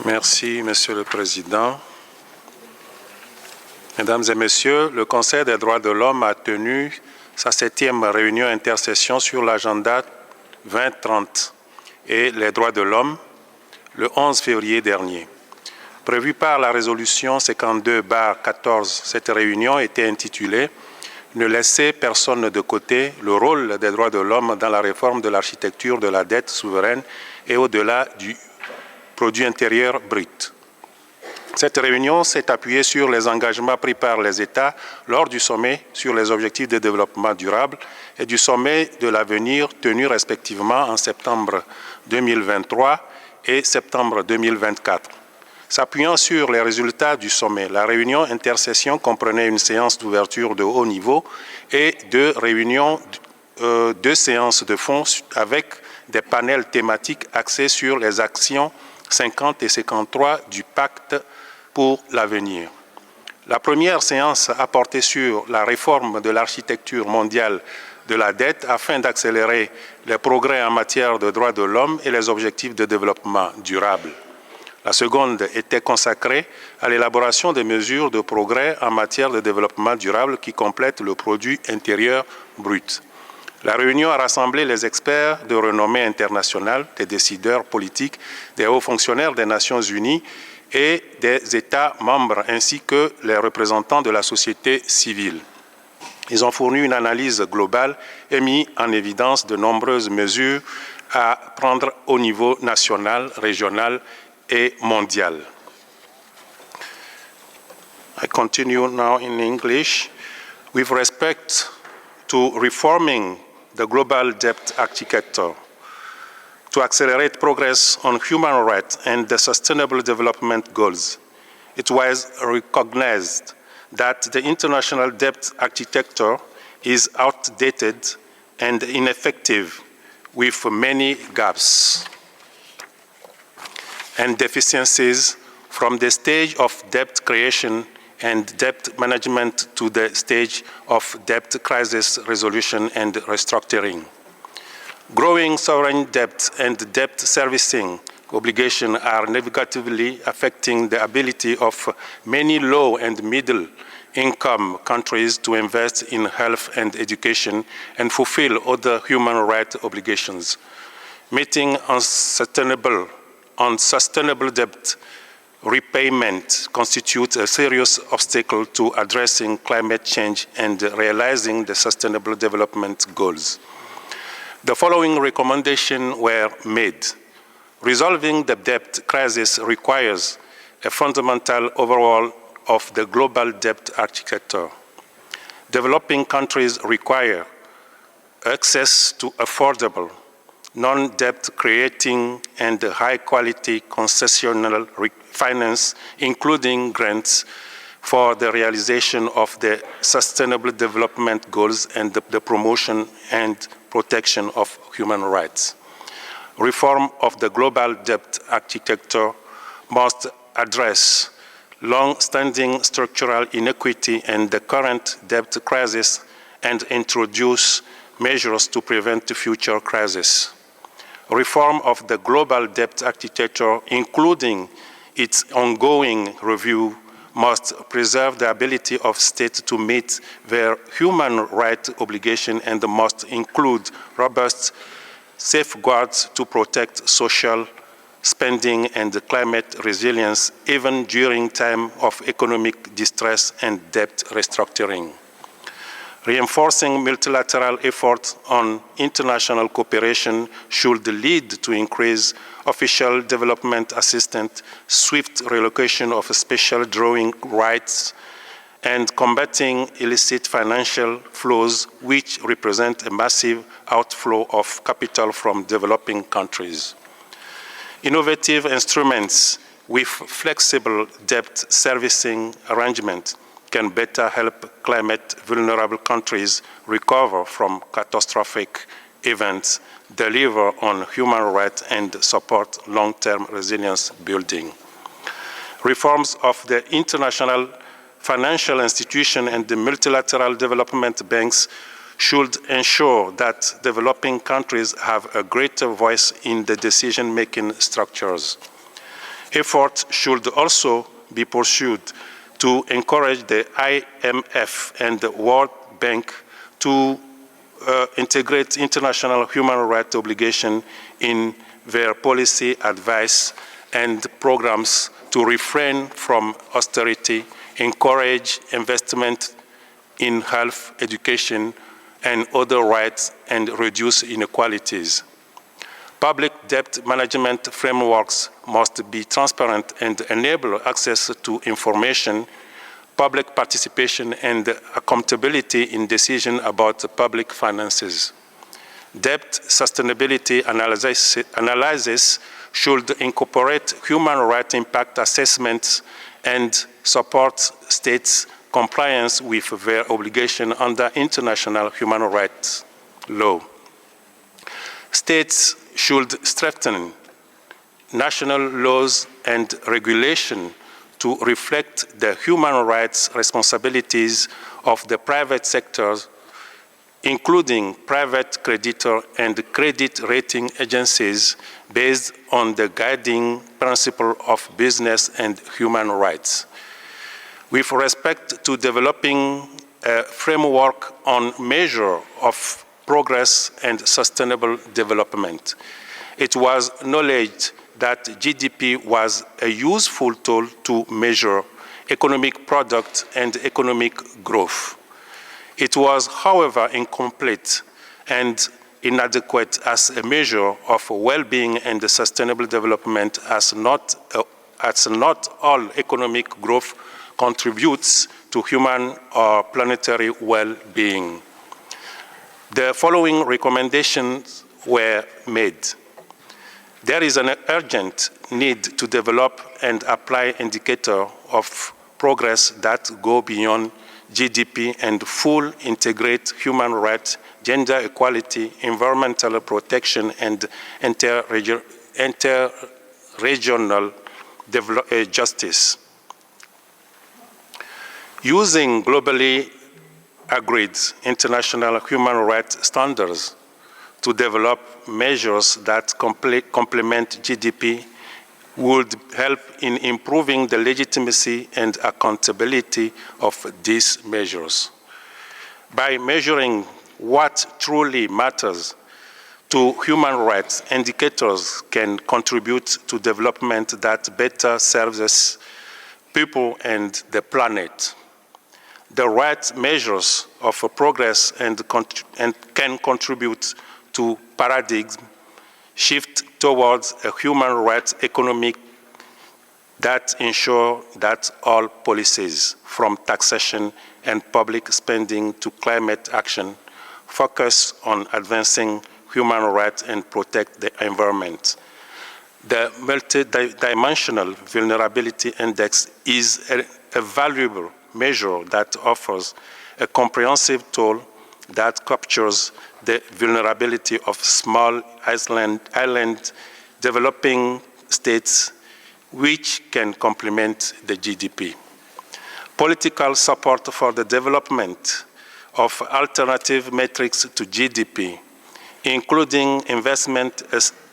Merci, Monsieur le Président. Mesdames et Messieurs, le Conseil des droits de l'homme a tenu sa 7e réunion intersession sur l'agenda 2030 et les droits de l'homme le 11 février dernier. Prévue par la résolution 52/14, cette réunion était intitulée « Ne laisser personne de côté, le rôle des droits de l'homme dans la réforme de l'architecture de la dette souveraine et au-delà du produit intérieur brut ». Cette réunion s'est appuyée sur les engagements pris par les États lors du sommet sur les objectifs de développement durable et du sommet de l'avenir tenu respectivement en septembre 2023 et septembre 2024. S'appuyant sur les résultats du sommet, la réunion intersession comprenait une séance d'ouverture de haut niveau et deux séances de fond avec des panels thématiques axés sur les actions 50 et 53 du pacte pour l'avenir. La première séance a porté sur la réforme de l'architecture mondiale de la dette afin d'accélérer les progrès en matière de droits de l'homme et les objectifs de développement durable. La seconde était consacrée à l'élaboration des mesures de progrès en matière de développement durable qui complètent le produit intérieur brut. La réunion a rassemblé les experts de renommée internationale, des décideurs politiques, des hauts fonctionnaires des Nations Unies et des États membres, ainsi que les représentants de la société civile. Ils ont fourni une analyse globale et mis en évidence de nombreuses mesures à prendre au niveau national, régional et mondial. I continue now in English. With respect to reforming the global debt architecture, to accelerate progress on human rights and the sustainable development goals, it was recognized that the international debt architecture is outdated and ineffective with many gaps and deficiencies from the stage of debt creation and debt management to the stage of debt crisis resolution and restructuring. Growing sovereign debt and debt servicing obligations are negatively affecting the ability of many low and middle income countries to invest in health and education and fulfill other human rights obligations. Meeting unsustainable debt repayment constitutes a serious obstacle to addressing climate change and realizing the Sustainable Development Goals. The following recommendations were made. Resolving the debt crisis requires a fundamental overhaul of the global debt architecture. Developing countries require access to affordable, non-debt creating and high-quality concessional finance, including grants for the realization of the Sustainable Development Goals and the promotion and protection of human rights. Reform of the global debt architecture must address long-standing structural inequity and the current debt crisis and introduce measures to prevent the future crisis. Reform of the global debt architecture, including its ongoing review, must preserve the ability of states to meet their human rights obligations and must include robust safeguards to protect social spending and climate resilience, even during times of economic distress and debt restructuring. Reinforcing multilateral efforts on international cooperation should lead to increased official development assistance, swift relocation of special drawing rights, and combating illicit financial flows, which represent a massive outflow of capital from developing countries. Innovative instruments with flexible debt servicing arrangements can better help climate-vulnerable countries recover from catastrophic events, deliver on human rights, and support long-term resilience building. Reforms of the international financial institution and the multilateral development banks should ensure that developing countries have a greater voice in the decision-making structures. Efforts should also be pursued to encourage the IMF and the World Bank to integrate international human rights obligations in their policy advice and programs to refrain from austerity, encourage investment in health, education, and other rights, and reduce inequalities. Public debt management frameworks must be transparent and enable access to information, public participation, and accountability in decisions about public finances. Debt sustainability analysis should incorporate human rights impact assessments and support states' compliance with their obligation under international human rights law. States should strengthen national laws and regulation to reflect the human rights responsibilities of the private sector, including private creditor and credit rating agencies, based on the guiding principle of business and human rights. With respect to developing a framework on measure of progress and sustainable development, it was acknowledged that GDP was a useful tool to measure economic product and economic growth. It was, however, incomplete and inadequate as a measure of well-being and sustainable development, as not all economic growth contributes to human or planetary well-being. The following recommendations were made. There is an urgent need to develop and apply indicators of progress that go beyond GDP and full integrate human rights, gender equality, environmental protection, and inter-regional justice. Using globally agreed international human rights standards to develop measures that complement GDP would help in improving the legitimacy and accountability of these measures. By measuring what truly matters to human rights, indicators can contribute to development that better serves people and the planet. The right measures of progress and can contribute to paradigm shift towards a human rights economy that ensure that all policies, from taxation and public spending to climate action, focus on advancing human rights and protect the environment. The multidimensional vulnerability index is a valuable measure that offers a comprehensive tool that captures the vulnerability of small island developing states, which can complement the GDP. Political support for the development of alternative metrics to GDP, including investment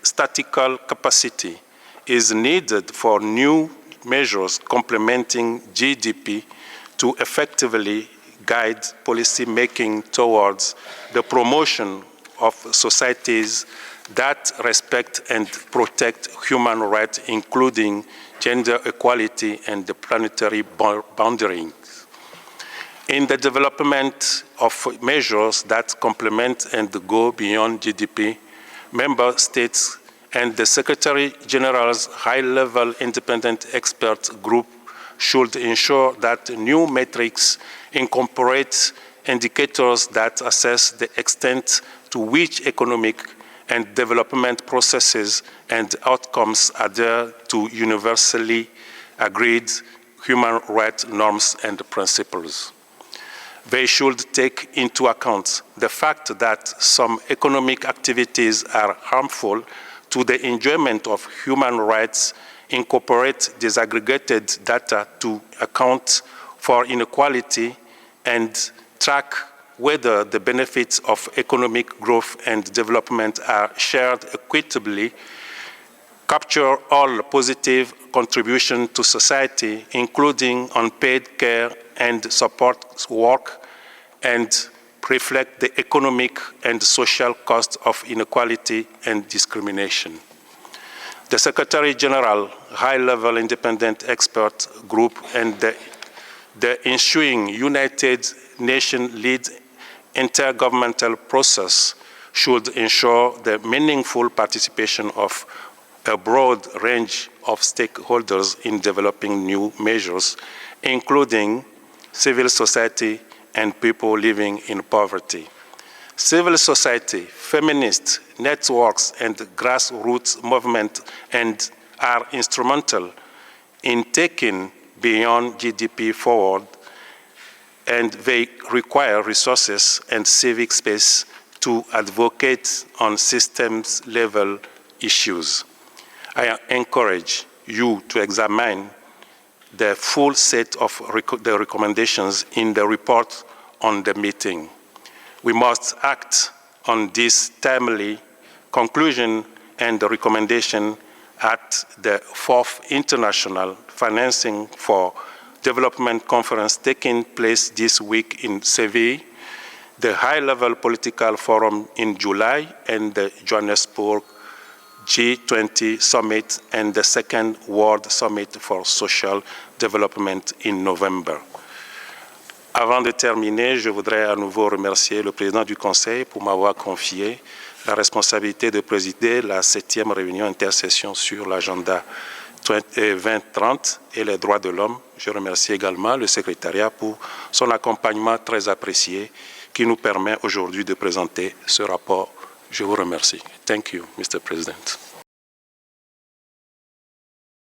statistical capacity, is needed for new measures complementing GDP to effectively guide policy making towards the promotion of societies that respect and protect human rights, including gender equality and the planetary boundaries. In the development of measures that complement and go beyond GDP, member states and the Secretary General's high-level independent expert group should ensure that new metrics incorporate indicators that assess the extent to which economic and development processes and outcomes adhere to universally agreed human rights norms and principles. They should take into account the fact that some economic activities are harmful to the enjoyment of human rights, incorporate disaggregated data to account for inequality, and track whether the benefits of economic growth and development are shared equitably, capture all positive contribution to society, including unpaid care and support work, and reflect the economic and social cost of inequality and discrimination. The Secretary General, high-level independent expert group, and the ensuing United Nations-led intergovernmental process should ensure the meaningful participation of a broad range of stakeholders in developing new measures, including civil society and people living in poverty. Civil society, feminist networks, and grassroots movements are instrumental in taking beyond GDP forward, and they require resources and civic space to advocate on systems-level issues. I encourage you to examine the full set of the recommendations in the report on the meeting. We must act on this timely conclusion and the recommendation at the 4th International Financing for Development Conference taking place this week in Seville, the high-level political forum in July, and the Johannesburg G20 Summit and the Second World Summit for Social Development in November. Avant de terminer, je voudrais à nouveau remercier le président du Conseil pour m'avoir confié la responsabilité de présider la 7e réunion intersession sur l'agenda 2030 et les droits de l'homme. Je remercie également le secrétariat pour son accompagnement très apprécié qui nous permet aujourd'hui de présenter ce rapport. Je vous remercie. Thank you, Mr. President.